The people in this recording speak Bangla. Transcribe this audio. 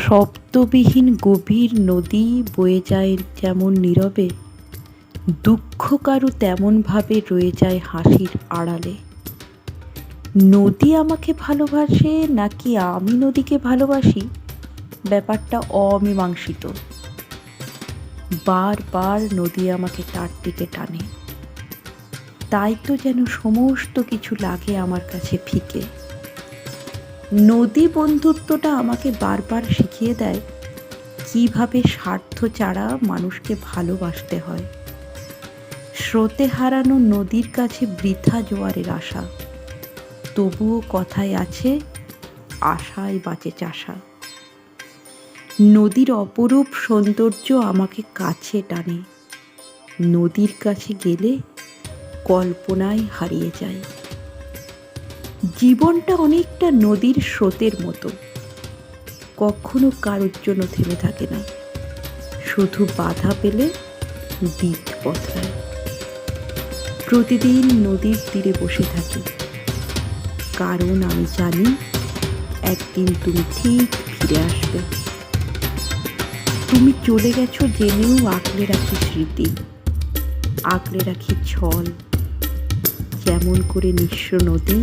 শব্দবিহীন গভীর নদী বয়ে যায় যেমন নীরবে, দুঃখ কারু তেমনভাবে রয়ে যায় হাসির আড়ালে। নদী আমাকে ভালোবাসে নাকি আমি নদীকে ভালোবাসি, ব্যাপারটা অমীমাংসিত। বারবার নদী আমাকে তার দিকে টানে, তাই তো যেন সমস্ত কিছু লাগে আমার কাছে ফিকে। নদী বন্ধুত্বটা আমাকে বারবার শিখিয়ে দেয় কিভাবে স্বার্থ ছাড়া মানুষকে ভালোবাসতে হয়। স্রোতে হারানো নদীর কাছে বৃথা জোয়ারের আশা, তবুও কথায় আছে আশায় বাঁচে চাষা। নদীর অপরূপ সৌন্দর্য আমাকে কাছে টানে, নদীর কাছে গেলে কল্পনায় হারিয়ে যায়। জীবনটা অনেকটা নদীর স্রোতের মতো, কখনো কারোর জন্য থেমে থাকে না, শুধু বাধা পেলে দিক বদলায়। প্রতিদিন নদীর তীরে বসে থাকি, কারণ আমি জানি একদিন তুমি ঠিক ফিরে আসবে। তুমি চলে গেছো জেনেও আঁকড়ে রাখি স্মৃতি, আঁকড়ে রাখি ছল, যেমন করে নিঃস্ব নদী